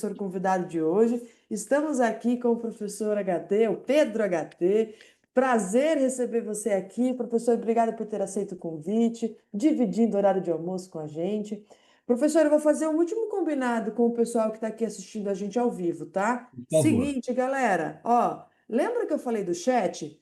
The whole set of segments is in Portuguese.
professor convidado de hoje. Estamos aqui com o professor HT, o Pedro HT. Prazer receber você aqui. Professor, obrigada por ter aceito o convite, dividindo o horário de almoço com a gente. Professor, eu vou fazer um último combinado com o pessoal que está aqui assistindo a gente ao vivo, tá? Por favor. Seguinte, galera, ó, lembra que eu falei do chat?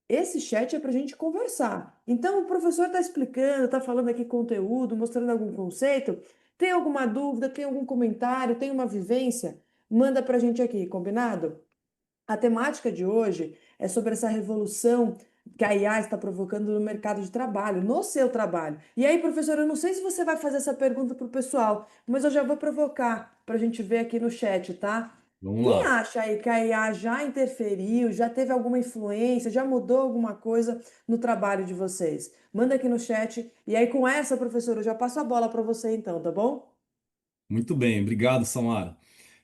Esse chat é para a gente conversar. Então, o professor está explicando, está falando aqui conteúdo, mostrando algum conceito. Tem alguma dúvida, tem algum comentário, tem uma vivência? Manda para a gente aqui, combinado? A temática de hoje é sobre essa revolução que a IA está provocando no mercado de trabalho, no seu trabalho. E aí, professor, eu não sei se você vai fazer essa pergunta para o pessoal, mas eu já vou provocar para a gente ver aqui no chat, tá? Vamos Quem lá. acha aí que a IA já interferiu, já teve alguma influência, já mudou alguma coisa no trabalho de vocês? Manda aqui no chat. E aí, com essa, professora, eu já passo a bola para você então, tá bom? Muito bem, obrigado, Samara.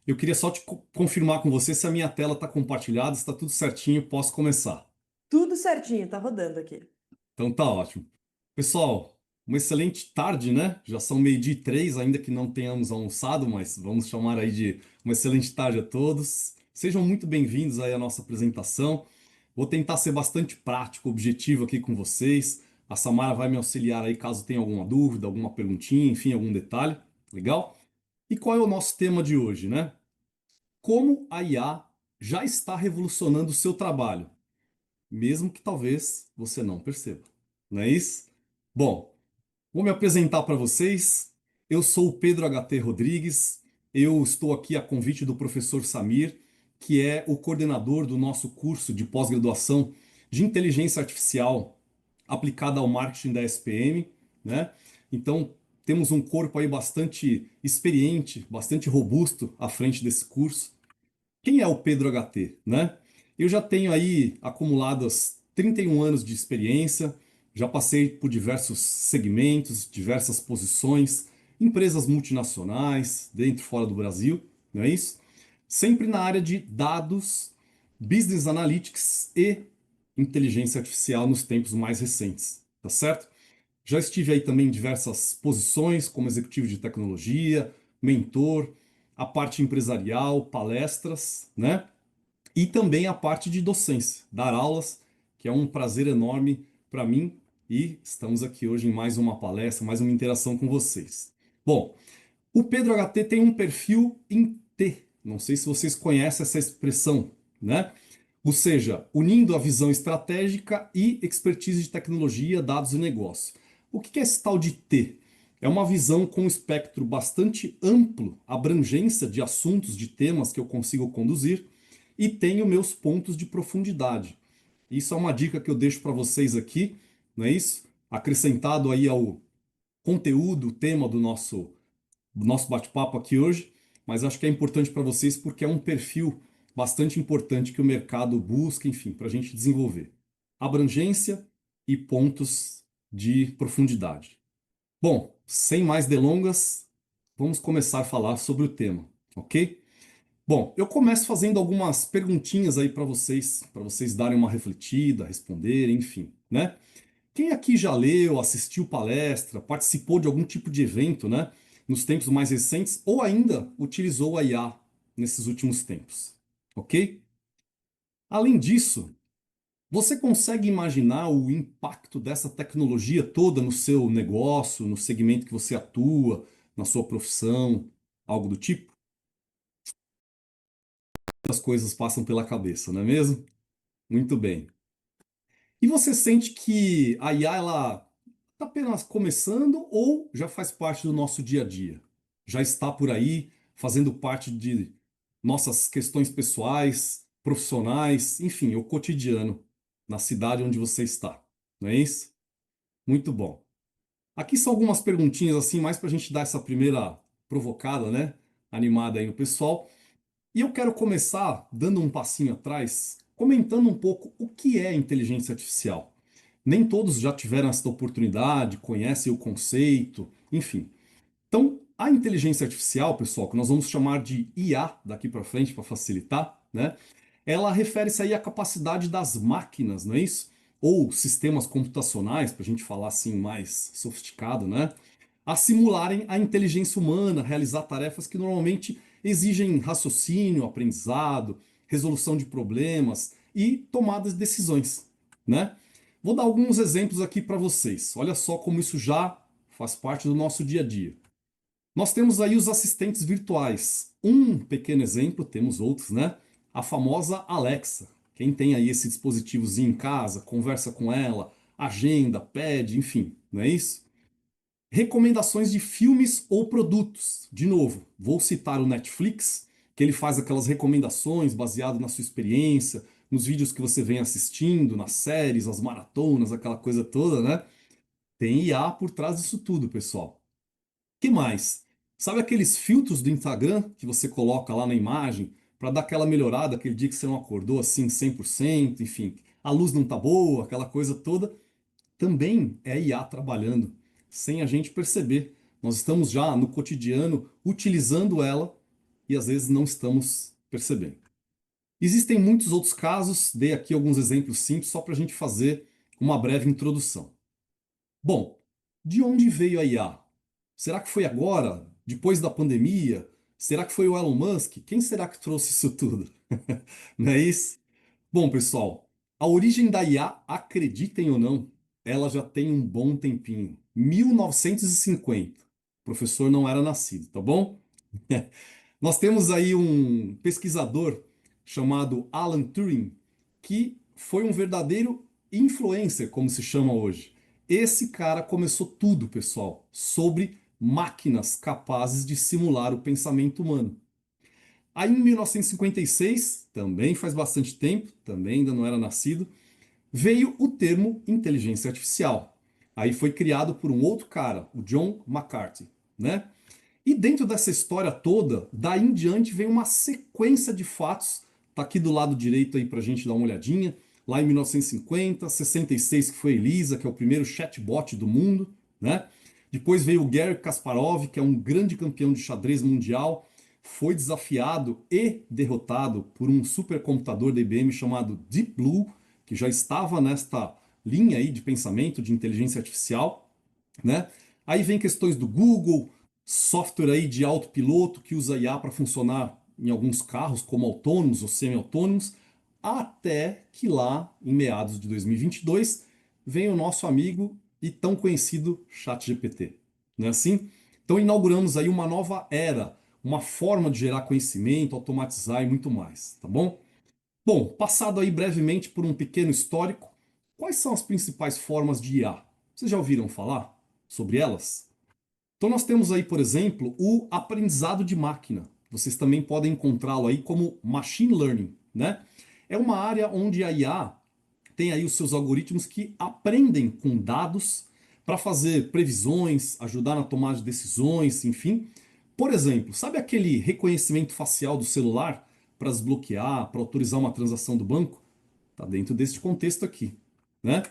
Eu queria só te confirmar com você se a minha tela está compartilhada, está tudo certinho, posso começar. Tudo certinho, tá rodando aqui. Então tá ótimo. Pessoal, uma excelente tarde, né? Já são 12h03, ainda que não tenhamos almoçado, mas vamos chamar aí de uma excelente tarde a todos. Sejam muito bem-vindos aí à nossa apresentação. Vou tentar ser bastante prático, objetivo aqui com vocês. A Samara vai me auxiliar aí caso tenha alguma dúvida, alguma perguntinha, enfim, algum detalhe. Legal? E qual é o nosso tema de hoje, né? Como a IA já está revolucionando o seu trabalho, mesmo que talvez você não perceba. Não é isso? Bom, vou me apresentar para vocês. Eu sou o Pedro HT Rodrigues. Eu estou aqui a convite do professor Samir, que é o coordenador do nosso curso de pós-graduação de inteligência artificial aplicada ao marketing da SPM, né? Então, temos um corpo aí bastante experiente, bastante robusto à frente desse curso. Quem é o Pedro HT, né? Eu já tenho aí acumulados 31 anos de experiência, já passei por diversos segmentos, diversas posições, empresas multinacionais, dentro e fora do Brasil, não é isso? Sempre na área de dados, business analytics e inteligência artificial nos tempos mais recentes, tá certo? Já estive aí também em diversas posições, como executivo de tecnologia, mentor, a parte empresarial, palestras, né? E também a parte de docência, dar aulas, que é um prazer enorme para mim. E estamos aqui hoje em mais uma palestra, mais uma interação com vocês. Bom, o Pedro HT tem um perfil em T. Não sei se vocês conhecem essa expressão, né? Ou seja, unindo a visão estratégica e expertise de tecnologia, dados e negócio. O que é esse tal de T? É uma visão com um espectro bastante amplo, abrangência de assuntos, de temas que eu consigo conduzir e tenho meus pontos de profundidade. Isso é uma dica que eu deixo para vocês aqui, não é isso? Acrescentado aí ao conteúdo, o tema do nosso bate-papo aqui hoje, mas acho que é importante para vocês porque é um perfil bastante importante que o mercado busca, enfim, para a gente desenvolver. Abrangência e pontos de profundidade. Bom, sem mais delongas, vamos começar a falar sobre o tema, ok? Bom, eu começo fazendo algumas perguntinhas aí para vocês darem uma refletida, responderem, enfim, né? Quem aqui já leu, assistiu palestra, participou de algum tipo de evento, né, nos tempos mais recentes, ou ainda utilizou a IA nesses últimos tempos? Ok? Além disso, você consegue imaginar o impacto dessa tecnologia toda no seu negócio, no segmento que você atua, na sua profissão, algo do tipo? As coisas passam pela cabeça, não é mesmo? Muito bem. E você sente que a IA ela está apenas começando ou já faz parte do nosso dia a dia? Já está por aí, fazendo parte de nossas questões pessoais, profissionais, enfim, o cotidiano na cidade onde você está, não é isso? Muito bom. Aqui são algumas perguntinhas assim, mais para a gente dar essa primeira provocada, né? Animada aí no pessoal. E eu quero começar dando um passinho atrás, comentando um pouco o que é inteligência artificial. Nem todos já tiveram essa oportunidade, conhecem o conceito, enfim. Então, a inteligência artificial, pessoal, que nós vamos chamar de IA daqui para frente para facilitar, né? Ela refere-se aí à capacidade das máquinas, não é isso? Ou sistemas computacionais, para a gente falar assim mais sofisticado, né? A simularem a inteligência humana, realizar tarefas que normalmente exigem raciocínio, aprendizado, resolução de problemas e tomadas de decisões, né? Vou dar alguns exemplos aqui para vocês. Olha só como isso já faz parte do nosso dia a dia. Nós temos aí os assistentes virtuais. Um pequeno exemplo, temos outros, né? A famosa Alexa. Quem tem aí esse dispositivozinho em casa, conversa com ela, agenda, pede, enfim, não é isso? Recomendações de filmes ou produtos. De novo, vou citar o Netflix, que ele faz aquelas recomendações baseado na sua experiência, nos vídeos que você vem assistindo, nas séries, as maratonas, aquela coisa toda, né? Tem IA por trás disso tudo, pessoal. Que mais? Sabe aqueles filtros do Instagram que você coloca lá na imagem para dar aquela melhorada aquele dia que você não acordou assim 100%, enfim, a luz não tá boa, aquela coisa toda? Também é IA trabalhando, sem a gente perceber. Nós estamos já no cotidiano utilizando ela e às vezes não estamos percebendo. Existem muitos outros casos, dei aqui alguns exemplos simples só para a gente fazer uma breve introdução. Bom, de onde veio a IA? Será que foi agora, depois da pandemia? Será que foi o Elon Musk? Quem será que trouxe isso tudo? Não é isso? Bom, pessoal, a origem da IA, acreditem ou não, ela já tem um bom tempinho. 1950. O professor não era nascido, tá bom? Nós temos aí um pesquisador chamado Alan Turing, que foi um verdadeiro influencer, como se chama hoje. Esse cara começou tudo, pessoal, sobre máquinas capazes de simular o pensamento humano. Aí em 1956, também faz bastante tempo, também ainda não era nascido, veio o termo inteligência artificial. Aí foi criado por um outro cara, o John McCarthy, né? E dentro dessa história toda, daí em diante vem uma sequência de fatos. Tá aqui do lado direito aí pra gente dar uma olhadinha. Lá em 1950, 66 que foi Elisa, que é o primeiro chatbot do mundo, né? Depois veio o Garry Kasparov, que é um grande campeão de xadrez mundial, foi desafiado e derrotado por um supercomputador da IBM chamado Deep Blue, que já estava nesta linha aí de pensamento de inteligência artificial, né? Aí vem questões do Google, software aí de autopiloto que usa IA para funcionar em alguns carros como autônomos ou semi-autônomos, até que lá em meados de 2022 vem o nosso amigo e tão conhecido ChatGPT, não é assim? Então inauguramos aí uma nova era, uma forma de gerar conhecimento, automatizar e muito mais, tá bom? Bom, passado aí brevemente por um pequeno histórico, quais são as principais formas de IA? Vocês já ouviram falar sobre elas? Então nós temos aí, por exemplo, o aprendizado de máquina. Vocês também podem encontrá-lo aí como machine learning, né? É uma área onde a IA tem aí os seus algoritmos que aprendem com dados para fazer previsões, ajudar na tomada de decisões, enfim. Por exemplo, sabe aquele reconhecimento facial do celular para desbloquear, para autorizar uma transação do banco? Está dentro deste contexto aqui, né?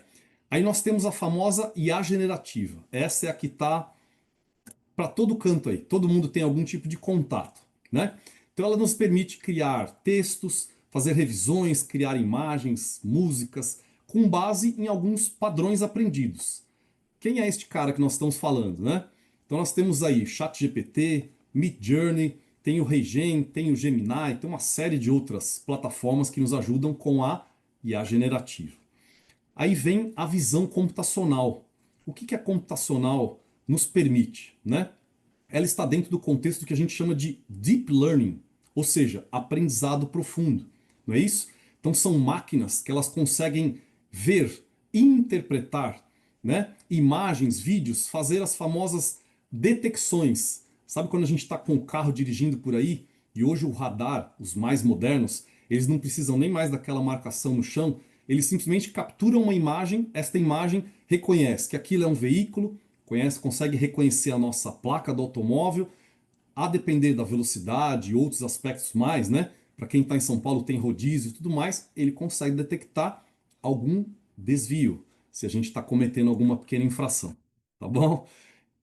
Aí nós temos a famosa IA generativa. Essa é a que está para todo canto aí. Todo mundo tem algum tipo de contato, né? Então ela nos permite criar textos, fazer revisões, criar imagens, músicas, com base em alguns padrões aprendidos. Quem é este cara que nós estamos falando, né? Então nós temos aí ChatGPT, Midjourney, tem o Regen, tem o Gemini, tem uma série de outras plataformas que nos ajudam com a IA generativa. Aí vem a visão computacional. O que a computacional nos permite, né? Ela está dentro do contexto que a gente chama de deep learning, ou seja, aprendizado profundo, não é isso? Então são máquinas que elas conseguem ver, interpretar, né, imagens, vídeos, fazer as famosas detecções. Sabe quando a gente está com o carro dirigindo por aí e hoje o radar, os mais modernos, eles não precisam nem mais daquela marcação no chão, eles simplesmente capturam uma imagem, esta imagem reconhece que aquilo é um veículo, consegue reconhecer a nossa placa do automóvel, a depender da velocidade e outros aspectos mais, né? Para quem está em São Paulo tem rodízio e tudo mais, ele consegue detectar algum desvio, se a gente está cometendo alguma pequena infração, tá bom?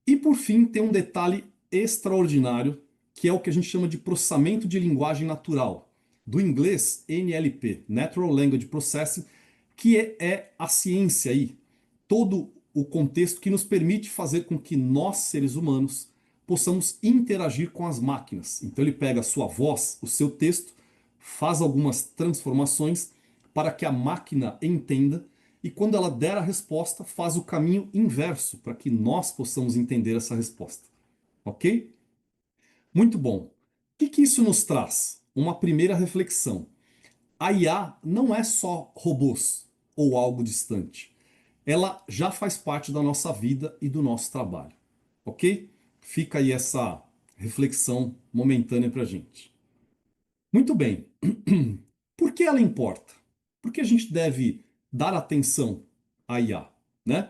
E por fim, tem um detalhe extraordinário, que é o que a gente chama de processamento de linguagem natural, do inglês NLP, Natural Language Processing, que é a ciência aí, todo o contexto que nos permite fazer com que nós, seres humanos, possamos interagir com as máquinas. Então ele pega a sua voz, o seu texto, faz algumas transformações para que a máquina entenda e quando ela der a resposta, faz o caminho inverso para que nós possamos entender essa resposta. Ok? Muito bom. O que isso nos traz? Uma primeira reflexão. A IA não é só robôs ou algo distante. Ela já faz parte da nossa vida e do nosso trabalho. Ok? Fica aí essa reflexão momentânea para a gente. Muito bem. Por que ela importa? Por que a gente deve dar atenção à IA, né?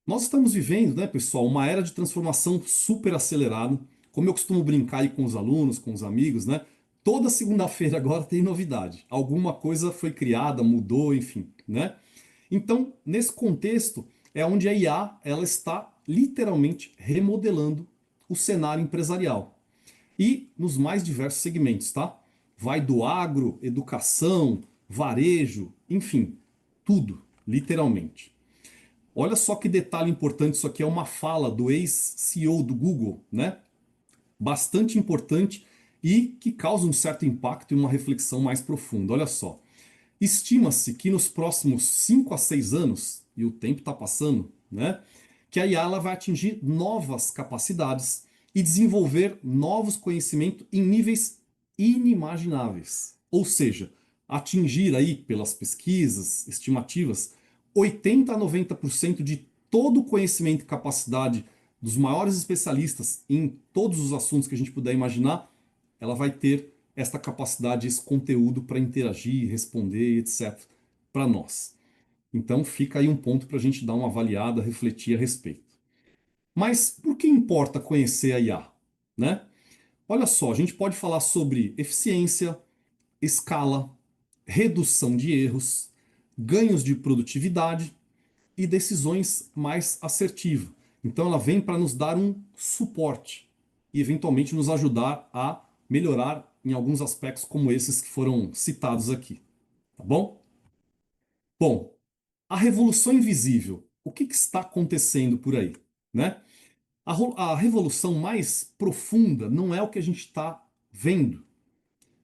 Nós estamos vivendo, né, pessoal, uma era de transformação super acelerada. Como eu costumo brincar aí com os alunos, com os amigos, né? Toda segunda-feira agora tem novidade. Alguma coisa foi criada, mudou, enfim, né? Então, nesse contexto, é onde a IA ela está literalmente remodelando o cenário empresarial e nos mais diversos segmentos, tá? Vai do agro, educação, varejo, enfim, tudo, literalmente. Olha só que detalhe importante, isso aqui é uma fala do ex-CEO do Google, né? Bastante importante e que causa um certo impacto e uma reflexão mais profunda. Olha só. Estima-se que nos próximos 5 a 6 anos, e o tempo está passando, né? Que a IA ela vai atingir novas capacidades e desenvolver novos conhecimentos em níveis inimagináveis. Ou seja, atingir aí, pelas pesquisas estimativas, 80 a 90% de todo o conhecimento e capacidade dos maiores especialistas em todos os assuntos que a gente puder imaginar, ela vai ter esta capacidade, esse conteúdo para interagir, responder, etc., para nós. Então fica aí um ponto para a gente dar uma avaliada, refletir a respeito. Mas por que importa conhecer a IA? Né? Olha só, a gente pode falar sobre eficiência, escala, redução de erros, ganhos de produtividade e decisões mais assertivas. Então ela vem para nos dar um suporte e eventualmente nos ajudar a melhorar em alguns aspectos como esses que foram citados aqui, tá bom? Bom, a revolução invisível, o que está acontecendo por aí, né? A revolução mais profunda não é o que a gente está vendo,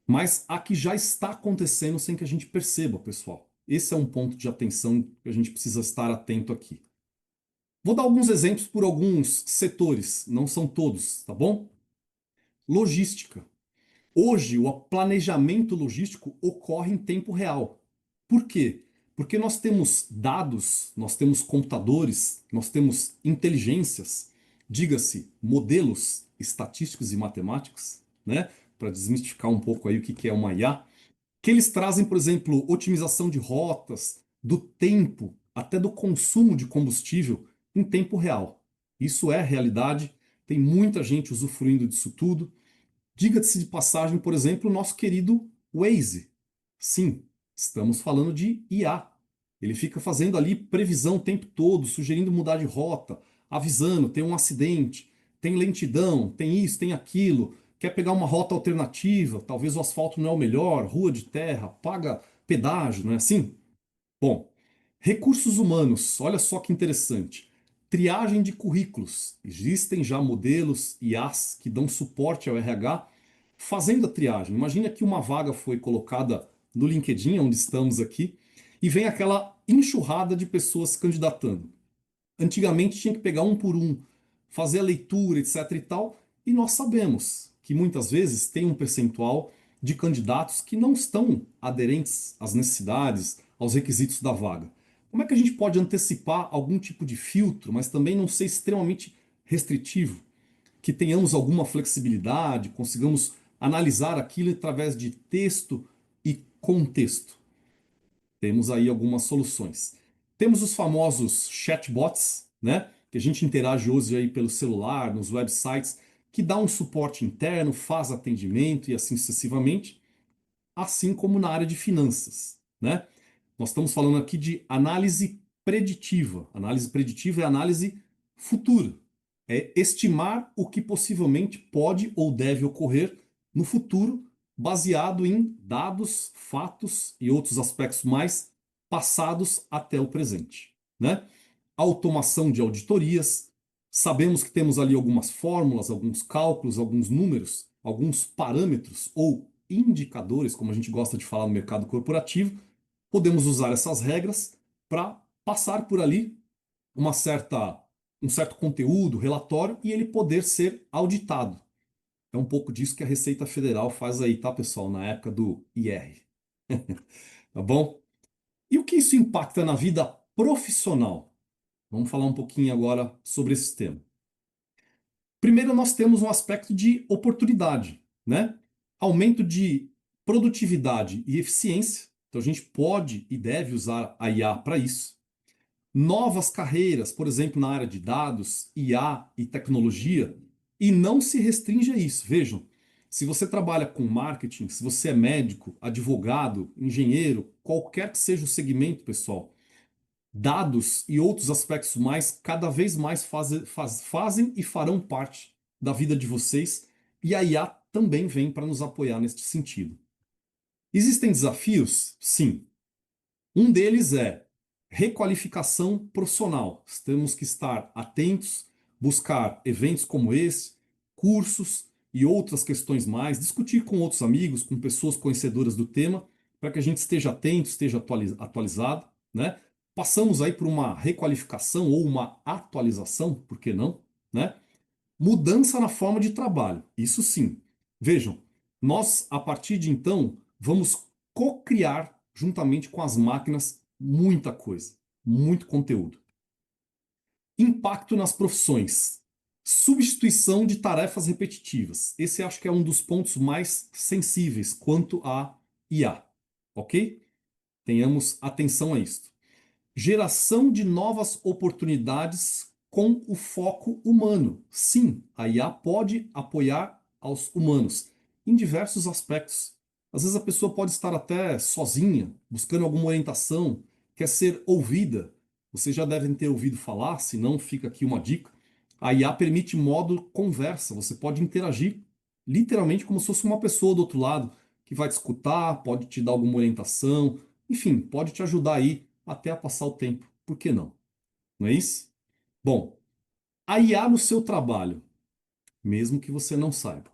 mas a que já está acontecendo sem que a gente perceba, pessoal. Esse é um ponto de atenção que a gente precisa estar atento aqui. Vou dar alguns exemplos por alguns setores, não são todos, tá bom? Logística. Hoje, o planejamento logístico ocorre em tempo real. Por quê? Porque nós temos dados, nós temos computadores, nós temos inteligências, diga-se, modelos estatísticos e matemáticos, né? Para desmistificar um pouco aí o que é uma IA, que eles trazem, por exemplo, otimização de rotas, do tempo, até do consumo de combustível em tempo real. Isso é realidade, tem muita gente usufruindo disso tudo. Diga-se de passagem, por exemplo, o nosso querido Waze. Sim, estamos falando de IA. Ele fica fazendo ali previsão o tempo todo, sugerindo mudar de rota, avisando, tem um acidente, tem lentidão, tem isso, tem aquilo, quer pegar uma rota alternativa, talvez o asfalto não é o melhor, rua de terra, paga pedágio, não é assim? Bom, recursos humanos, olha só que interessante. Triagem de currículos. Existem já modelos IAs que dão suporte ao RH fazendo a triagem. Imagine que uma vaga foi colocada no LinkedIn, onde estamos aqui, e vem aquela enxurrada de pessoas se candidatando. Antigamente tinha que pegar um por um, fazer a leitura, etc e tal, e nós sabemos que muitas vezes tem um percentual de candidatos que não estão aderentes às necessidades, aos requisitos da vaga. Como é que a gente pode antecipar algum tipo de filtro, mas também não ser extremamente restritivo? Que tenhamos alguma flexibilidade, consigamos analisar aquilo através de texto e contexto. Temos aí algumas soluções. Temos os famosos chatbots, né? Que a gente interage hoje aí pelo celular, nos websites, que dá um suporte interno, faz atendimento e assim sucessivamente, assim como na área de finanças, né? Nós estamos falando aqui de análise preditiva. Análise preditiva é análise futura. É estimar o que possivelmente pode ou deve ocorrer no futuro, baseado em dados, fatos e outros aspectos mais passados até o presente, né? Automação de auditorias, Sabemos que temos ali algumas fórmulas, alguns cálculos, alguns números, alguns parâmetros ou indicadores, como a gente gosta de falar no mercado corporativo. Podemos usar essas regras para passar por ali um certo conteúdo, relatório, e ele poder ser auditado. É um pouco disso que a Receita Federal faz aí, tá, pessoal? Na época do IR. Tá bom? E o que isso impacta na vida profissional? Vamos falar um pouquinho agora sobre esse tema. Primeiro, nós temos um aspecto de oportunidade, né? Aumento de produtividade e eficiência. Então, a gente pode e deve usar a IA para isso. Novas carreiras, por exemplo, na área de dados, IA e tecnologia, e não se restringe a isso. Vejam, se você trabalha com marketing, se você é médico, advogado, engenheiro, qualquer que seja o segmento, pessoal, dados e outros aspectos mais cada vez mais fazem e farão parte da vida de vocês, e a IA também vem para nos apoiar neste sentido. Existem desafios? Sim. Um deles é requalificação profissional. Temos que estar atentos, buscar eventos como esse, cursos e outras questões mais, discutir com outros amigos, com pessoas conhecedoras do tema, para que a gente esteja atento, esteja atualizado, né? Passamos aí por uma requalificação ou uma atualização, por que não, né? Mudança na forma de trabalho, isso sim. Vejam, nós a partir de então vamos co-criar juntamente com as máquinas muita coisa, muito conteúdo. Impacto nas profissões. Substituição de tarefas repetitivas. Esse acho que é um dos pontos mais sensíveis quanto a IA, ok? Tenhamos atenção a isso. Geração de novas oportunidades com o foco humano. Sim, a IA pode apoiar aos humanos em diversos aspectos. Às vezes a pessoa pode estar até sozinha, buscando alguma orientação, quer ser ouvida. Vocês já devem ter ouvido falar, se não, fica aqui uma dica. A IA permite modo conversa, você pode interagir literalmente como se fosse uma pessoa do outro lado que vai te escutar, pode te dar alguma orientação, enfim, pode te ajudar aí até a passar o tempo. Por que não? Não é isso? Bom, a IA no seu trabalho, mesmo que você não saiba.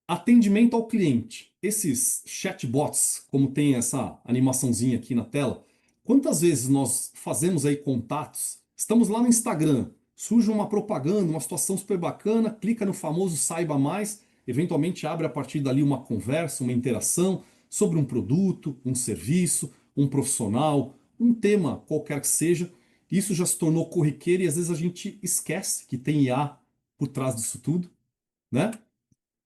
Atendimento ao cliente. Esses chatbots, como tem essa animaçãozinha aqui na tela, quantas vezes nós fazemos aí contatos? Estamos lá no Instagram, surge uma propaganda, uma situação super bacana, clica no famoso saiba mais, eventualmente abre a partir dali uma conversa, uma interação sobre um produto, um serviço, um profissional, um tema qualquer que seja. Isso já se tornou corriqueiro e às vezes a gente esquece que tem IA por trás disso tudo, né?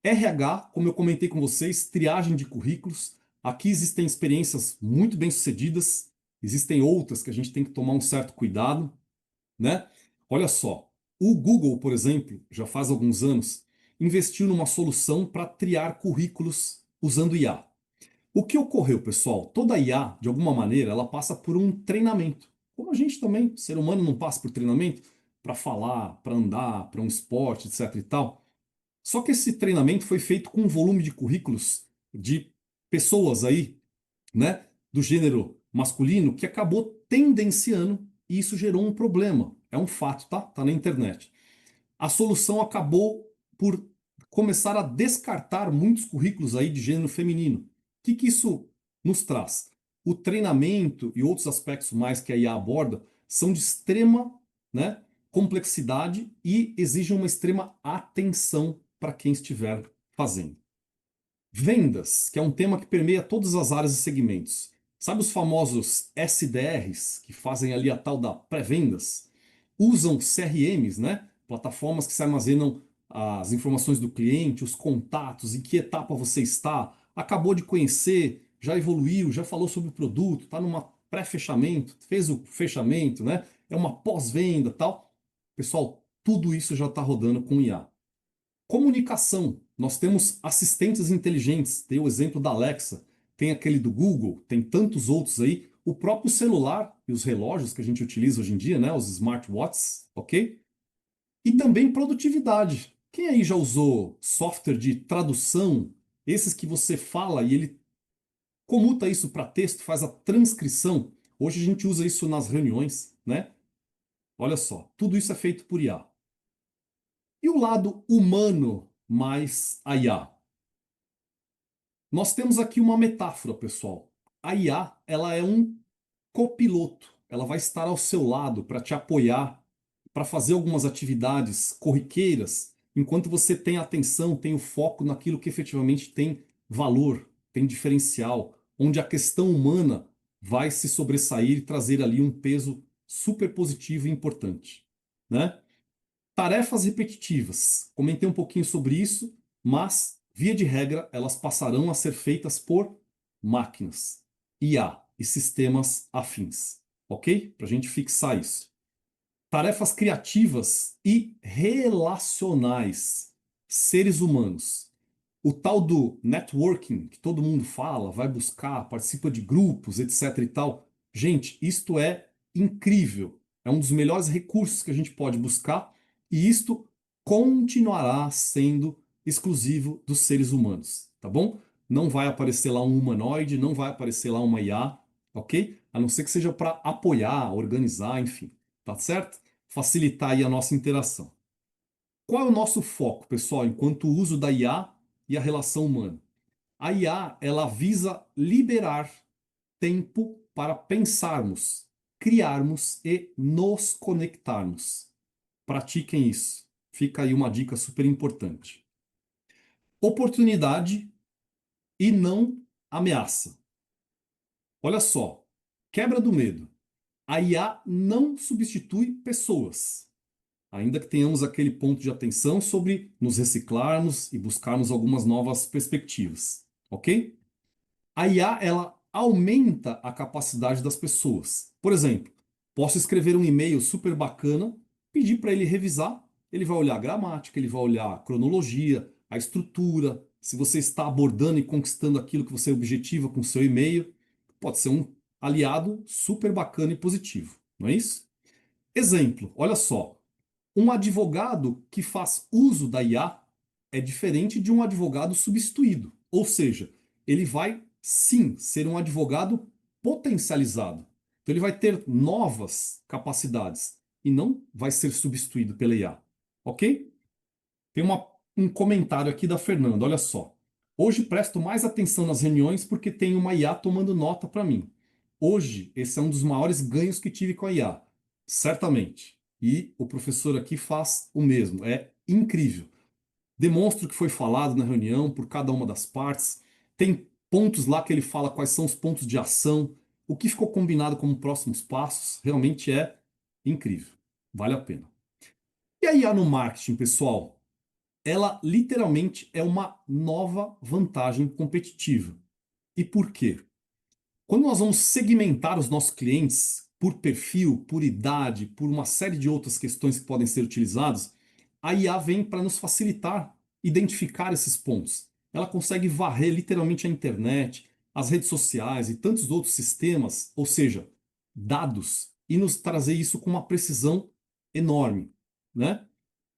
RH, como eu comentei com vocês, triagem de currículos. Aqui existem experiências muito bem-sucedidas, existem outras que a gente tem que tomar um certo cuidado, né? Olha só, o Google, por exemplo, já faz alguns anos, investiu numa solução para triar currículos usando IA. O que ocorreu, pessoal? Toda IA, de alguma maneira, ela passa por um treinamento. Como a gente também, ser humano, não passa por treinamento para falar, para andar, para um esporte, etc e tal. Só que esse treinamento foi feito com um volume de currículos de pessoas aí, né, do gênero masculino, que acabou tendenciando e isso gerou um problema. É um fato, tá? Tá na internet. A solução acabou por começar a descartar muitos currículos aí de gênero feminino. O que isso nos traz? O treinamento e outros aspectos mais que a IA aborda são de extrema, né, complexidade e exigem uma extrema atenção para quem estiver fazendo. Vendas, que é um tema que permeia todas as áreas e segmentos. Sabe os famosos SDRs, que fazem ali a tal da pré-vendas? Usam CRMs, né? Plataformas que se armazenam as informações do cliente, os contatos, em que etapa você está, acabou de conhecer, já evoluiu, já falou sobre o produto, está numa pré-fechamento, fez o fechamento, né? É uma pós-venda, tal. Pessoal, tudo isso já está rodando com IA. Comunicação. Nós temos assistentes inteligentes. Tem o exemplo da Alexa, tem aquele do Google, tem tantos outros aí. O próprio celular e os relógios que a gente utiliza hoje em dia, né? Os smartwatches, ok? E também produtividade. Quem aí já usou software de tradução? Esses que você fala e ele comuta isso para texto, faz a transcrição. Hoje a gente usa isso nas reuniões, né? Olha só, tudo isso é feito por IA. E o lado humano mais a IA? Nós temos aqui uma metáfora, pessoal. A IA, ela é um copiloto. Ela vai estar ao seu lado para te apoiar, para fazer algumas atividades corriqueiras, enquanto você tem atenção, tem o foco naquilo que efetivamente tem valor, tem diferencial, onde a questão humana vai se sobressair e trazer ali um peso super positivo e importante, né? Tarefas repetitivas. Comentei um pouquinho sobre isso, mas, via de regra, elas passarão a ser feitas por máquinas, IA e sistemas afins. Ok? Para a gente fixar isso. Tarefas criativas e relacionais. Seres humanos. O tal do networking, que todo mundo fala, vai buscar, participa de grupos, etc e tal. Gente, isto é incrível. É um dos melhores recursos que a gente pode buscar e isto continuará sendo exclusivo dos seres humanos, tá bom? Não vai aparecer lá um humanoide, não vai aparecer lá uma IA, ok? A não ser que seja para apoiar, organizar, enfim, tá certo? Facilitar aí a nossa interação. Qual é o nosso foco, pessoal, enquanto o uso da IA e a relação humana? A IA, ela visa liberar tempo para pensarmos, criarmos e nos conectarmos. Pratiquem isso. Fica aí uma dica super importante. Oportunidade e não ameaça. Olha só, quebra do medo. A IA não substitui pessoas, ainda que tenhamos aquele ponto de atenção sobre nos reciclarmos e buscarmos algumas novas perspectivas, ok? A IA, ela aumenta a capacidade das pessoas. Por exemplo, posso escrever um e-mail super bacana, pedir para ele revisar, ele vai olhar a gramática, ele vai olhar a cronologia, a estrutura, se você está abordando e conquistando aquilo que você objetiva com o seu e-mail, pode ser um aliado super bacana e positivo, não é isso? Exemplo, olha só. Um advogado que faz uso da IA é diferente de um advogado substituído. Ou seja, ele vai sim ser um advogado potencializado. Então ele vai ter novas capacidades e não vai ser substituído pela IA. Ok? Tem um comentário aqui da Fernanda, olha só. Hoje presto mais atenção nas reuniões porque tem uma IA tomando nota para mim. Hoje, esse é um dos maiores ganhos que tive com a IA. Certamente. E o professor aqui faz o mesmo. É incrível. Demonstra o que foi falado na reunião por cada uma das partes. Tem pontos lá que ele fala quais são os pontos de ação, o que ficou combinado como próximos passos. Realmente é incrível. Vale a pena. E a IA no marketing, pessoal? Ela literalmente é uma nova vantagem competitiva. E por quê? Quando nós vamos segmentar os nossos clientes por perfil, por idade, por uma série de outras questões que podem ser utilizadas, a IA vem para nos facilitar identificar esses pontos. Ela consegue varrer literalmente a internet, as redes sociais e tantos outros sistemas, ou seja, dados, e nos trazer isso com uma precisão enorme, né?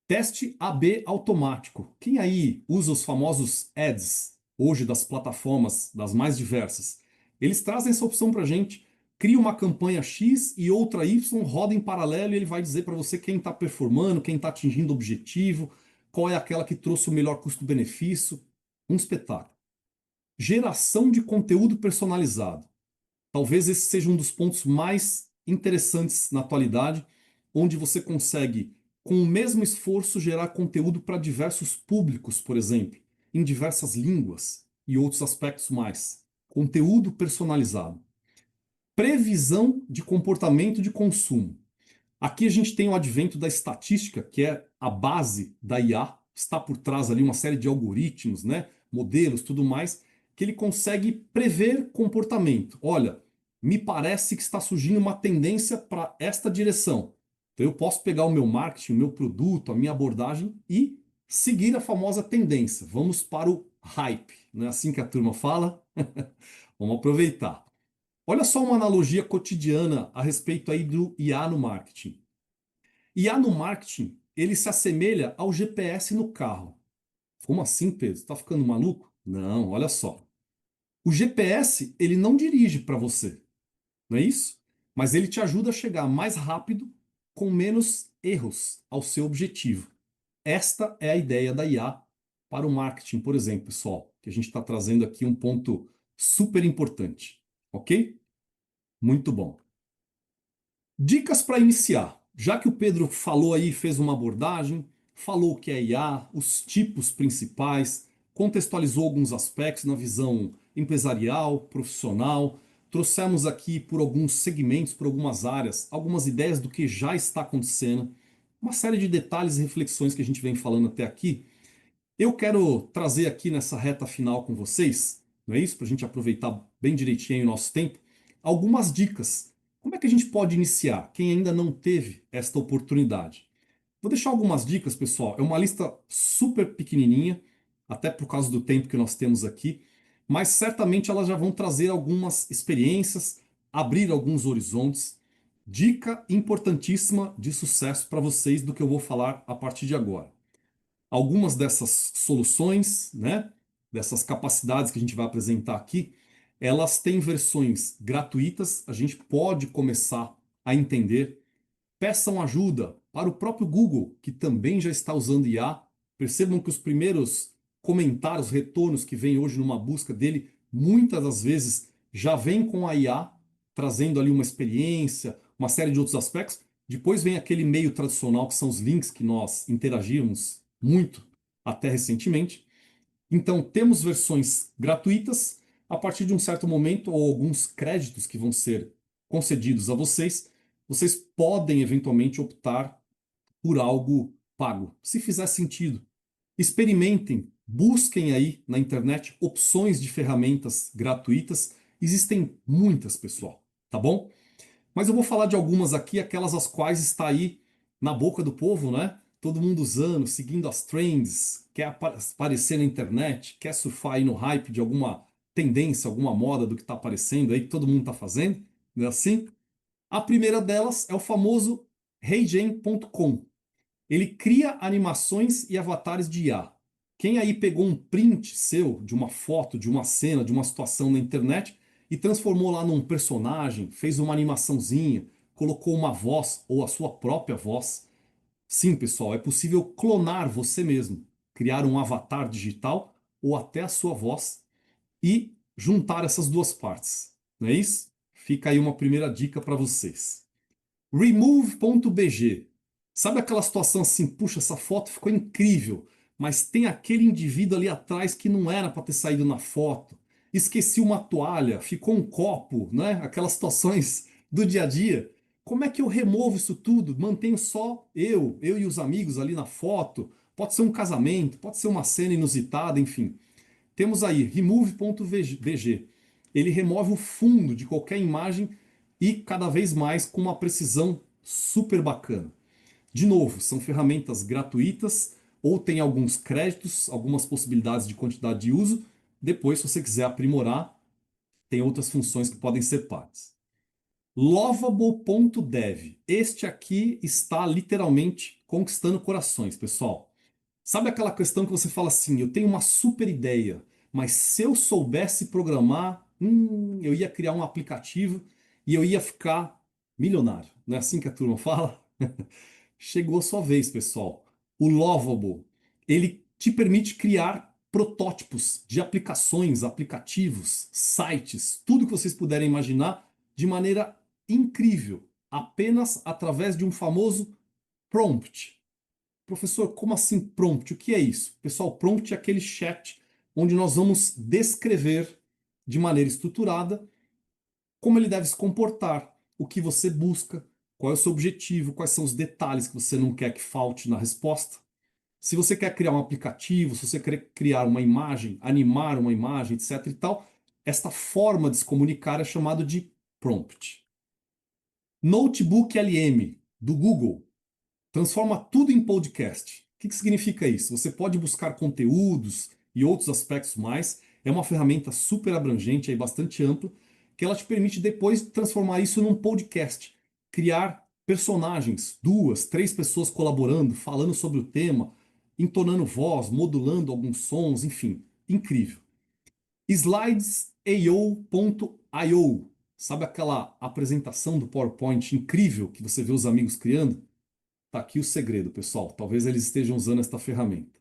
Teste AB automático. Quem aí usa os famosos ads, hoje das plataformas das mais diversas? Eles trazem essa opção para a gente. Cria uma campanha X e outra Y, roda em paralelo e ele vai dizer para você quem está performando, quem está atingindo o objetivo, qual é aquela que trouxe o melhor custo-benefício. Um espetáculo. Geração de conteúdo personalizado. Talvez esse seja um dos pontos mais interessantes na atualidade, onde você consegue, com o mesmo esforço, gerar conteúdo para diversos públicos, por exemplo, em diversas línguas e outros aspectos mais. Conteúdo personalizado. Previsão de comportamento de consumo. Aqui a gente tem o advento da estatística, que é a base da IA, está por trás ali uma série de algoritmos, né, modelos, tudo mais, que ele consegue prever comportamento. Olha, me parece que está surgindo uma tendência para esta direção. Então eu posso pegar o meu marketing, o meu produto, a minha abordagem e seguir a famosa tendência. Vamos para o hype, não é assim que a turma fala? Vamos aproveitar. Olha só uma analogia cotidiana a respeito aí do IA no marketing. IA no marketing, ele se assemelha ao GPS no carro. Como assim, Pedro? Você tá ficando maluco? Não, olha só. O GPS, ele não dirige para você, não é isso? Mas ele te ajuda a chegar mais rápido com menos erros ao seu objetivo. Esta é a ideia da IA para o marketing, por exemplo, pessoal, que a gente está trazendo aqui um ponto super importante, ok? Muito bom. Dicas para iniciar. Já que o Pedro falou aí, fez uma abordagem, falou o que é IA, os tipos principais, contextualizou alguns aspectos na visão empresarial, profissional, trouxemos aqui por alguns segmentos, por algumas áreas, algumas ideias do que já está acontecendo, uma série de detalhes e reflexões que a gente vem falando até aqui. Eu quero trazer aqui nessa reta final com vocês, não é isso? Para a gente aproveitar bem direitinho o nosso tempo, algumas dicas. Como é que a gente pode iniciar? Quem ainda não teve esta oportunidade. Vou deixar algumas dicas, pessoal. É uma lista super pequenininha, até por causa do tempo que nós temos aqui, mas certamente elas já vão trazer algumas experiências, abrir alguns horizontes. Dica importantíssima de sucesso para vocês do que eu vou falar a partir de agora. Algumas dessas soluções, né, dessas capacidades que a gente vai apresentar aqui, elas têm versões gratuitas, a gente pode começar a entender. Peçam ajuda para o próprio Google, que também já está usando IA. Percebam que os primeiros comentários, retornos que vêm hoje numa busca dele, muitas das vezes já vem com a IA, trazendo ali uma experiência, uma série de outros aspectos. Depois vem aquele meio tradicional, que são os links que nós interagimos muito até recentemente. Então, temos versões gratuitas. A partir de um certo momento, ou alguns créditos que vão ser concedidos a vocês, vocês podem eventualmente optar por algo pago, se fizer sentido. Experimentem, busquem aí na internet opções de ferramentas gratuitas. Existem muitas, pessoal, tá bom? Mas eu vou falar de algumas aqui, aquelas as quais está aí na boca do povo, né? Todo mundo usando, seguindo as trends, quer aparecer na internet, quer surfar aí no hype de alguma tendência, alguma moda do que está aparecendo aí, que todo mundo está fazendo, não é assim? A primeira delas é o famoso HeyGen.com. Ele cria animações e avatares de IA. Quem aí pegou um print seu de uma foto, de uma cena, de uma situação na internet e transformou lá num personagem, fez uma animaçãozinha, colocou uma voz ou a sua própria voz? Sim, pessoal, é possível clonar você mesmo, criar um avatar digital ou até a sua voz e juntar essas duas partes. Não é isso? Fica aí uma primeira dica para vocês. Remove.bg. Sabe aquela situação assim, puxa, essa foto ficou incrível, mas tem aquele indivíduo ali atrás que não era para ter saído na foto. Esqueci uma toalha, ficou um copo, né? Aquelas situações do dia a dia. Como é que eu removo isso tudo? Mantenho só eu e os amigos ali na foto. Pode ser um casamento, pode ser uma cena inusitada, enfim. Temos aí remove.bg. Ele remove o fundo de qualquer imagem e cada vez mais com uma precisão super bacana. De novo, são ferramentas gratuitas ou tem alguns créditos, algumas possibilidades de quantidade de uso. Depois, se você quiser aprimorar, tem outras funções que podem ser pagas. Lovable.dev. Este aqui está literalmente conquistando corações, pessoal. Sabe aquela questão que você fala assim, eu tenho uma super ideia, mas se eu soubesse programar, eu ia criar um aplicativo e eu ia ficar milionário. Não é assim que a turma fala? Chegou a sua vez, pessoal. O Lovable, ele te permite criar protótipos de aplicações, aplicativos, sites, tudo que vocês puderem imaginar de maneira incrível, apenas através de um famoso prompt. Professor, como assim prompt? O que é isso? Pessoal, prompt é aquele chat onde nós vamos descrever de maneira estruturada como ele deve se comportar, o que você busca, qual é o seu objetivo, quais são os detalhes que você não quer que falte na resposta. Se você quer criar um aplicativo, se você quer criar uma imagem, animar uma imagem, etc e tal, esta forma de se comunicar é chamado de prompt. Notebook LM do Google transforma tudo em podcast. O que significa isso? Você pode buscar conteúdos e outros aspectos mais. É uma ferramenta super abrangente e bastante ampla, que ela te permite depois transformar isso num podcast. Criar personagens, duas, três pessoas colaborando, falando sobre o tema, entonando voz, modulando alguns sons, enfim, incrível. Slides.io.io. Sabe aquela apresentação do PowerPoint incrível que você vê os amigos criando? Tá aqui o segredo, pessoal. Talvez eles estejam usando esta ferramenta.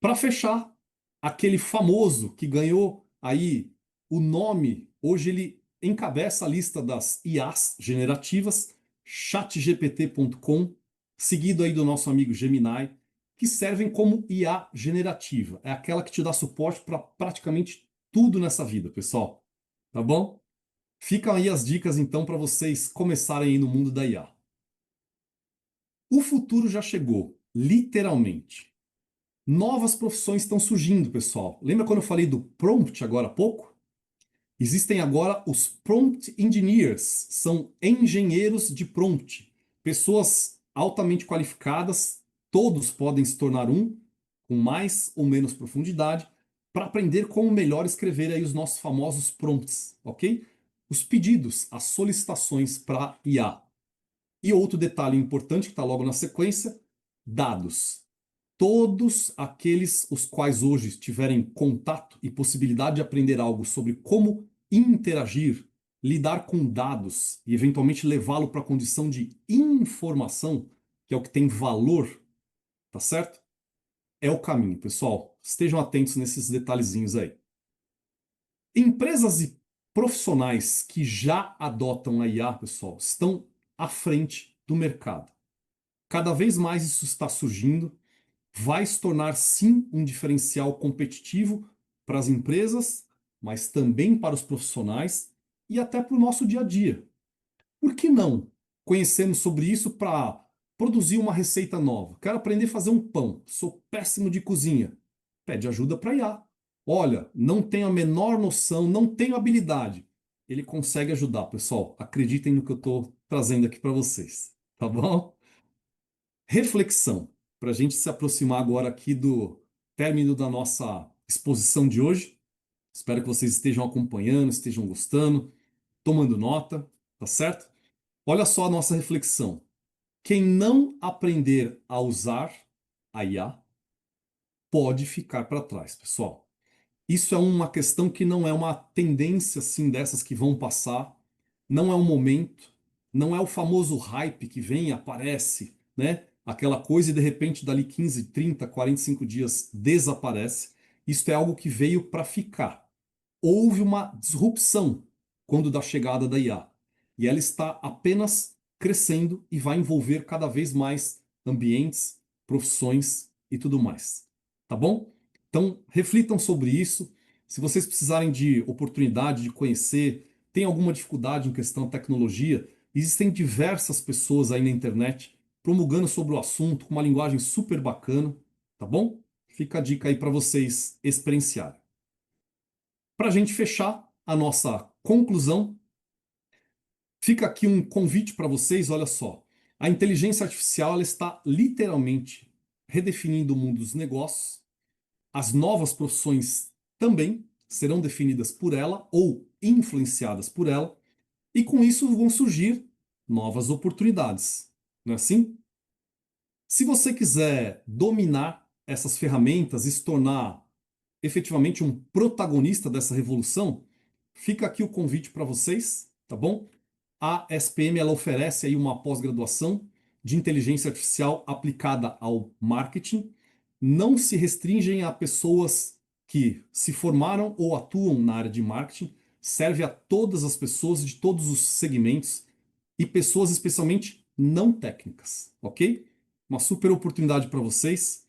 Para fechar, aquele famoso que ganhou aí o nome, hoje ele encabeça a lista das IAs generativas, chatgpt.com, seguido aí do nosso amigo Gemini, que servem como IA generativa. É aquela que te dá suporte para praticamente tudo nessa vida, pessoal. Tá bom? Ficam aí as dicas então para vocês começarem aí no mundo da IA. O futuro já chegou, literalmente. Novas profissões estão surgindo, pessoal. Lembra quando eu falei do prompt agora há pouco? Existem agora os prompt engineers, são engenheiros de prompt, pessoas altamente qualificadas, todos podem se tornar um, com mais ou menos profundidade, para aprender como melhor escrever aí os nossos famosos prompts, ok? Os pedidos, as solicitações para IA. E outro detalhe importante que está logo na sequência, dados. Todos aqueles os quais hoje tiverem contato e possibilidade de aprender algo sobre como interagir, lidar com dados e eventualmente levá-lo para a condição de informação, que é o que tem valor, tá certo? É o caminho, pessoal. Estejam atentos nesses detalhezinhos aí. Empresas e profissionais que já adotam a IA, pessoal, estão à frente do mercado. Cada vez mais isso está surgindo, vai se tornar sim um diferencial competitivo para as empresas, mas também para os profissionais e até para o nosso dia a dia. Por que não conhecermos sobre isso para produzir uma receita nova? Quero aprender a fazer um pão, sou péssimo de cozinha. Pede ajuda para IA. Olha, não tenho a menor noção, não tenho habilidade. Ele consegue ajudar, pessoal. Acreditem no que eu estou trazendo aqui para vocês, tá bom? Reflexão, para a gente se aproximar agora aqui do término da nossa exposição de hoje. Espero que vocês estejam acompanhando, estejam gostando, tomando nota, tá certo? Olha só a nossa reflexão. Quem não aprender a usar a IA pode ficar para trás, pessoal. Isso é uma questão que não é uma tendência assim dessas que vão passar, não é um momento, não é o famoso hype que vem e aparece, né? Aquela coisa e de repente dali 15, 30, 45 dias desaparece. Isto é algo que veio para ficar. Houve uma disrupção quando da chegada da IA. E ela está apenas crescendo e vai envolver cada vez mais ambientes, profissões e tudo mais. Tá bom? Então, reflitam sobre isso. Se vocês precisarem de oportunidade de conhecer, tem alguma dificuldade em questão de tecnologia, existem diversas pessoas aí na internet promulgando sobre o assunto com uma linguagem super bacana, tá bom? Fica a dica aí para vocês experienciarem. Para a gente fechar a nossa conclusão, fica aqui um convite para vocês, olha só. A inteligência artificial ela está literalmente redefinindo o mundo dos negócios. As novas profissões também serão definidas por ela ou influenciadas por ela, e com isso vão surgir novas oportunidades. Não é assim? Se você quiser dominar essas ferramentas e se tornar efetivamente um protagonista dessa revolução, fica aqui o convite para vocês, tá bom? A SPM ela oferece aí uma pós-graduação de inteligência artificial aplicada ao marketing. Não se restringem a pessoas que se formaram ou atuam na área de marketing, serve a todas as pessoas de todos os segmentos e pessoas especialmente não técnicas, ok? Uma super oportunidade para vocês.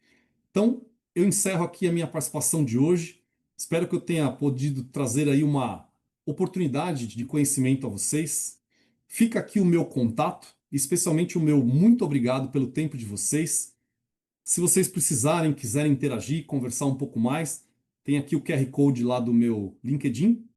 Então, eu encerro aqui a minha participação de hoje. Espero que eu tenha podido trazer aí uma oportunidade de conhecimento a vocês. Fica aqui o meu contato, especialmente o meu muito obrigado pelo tempo de vocês. Se vocês precisarem, quiserem interagir, conversar um pouco mais, tem aqui o QR Code lá do meu LinkedIn,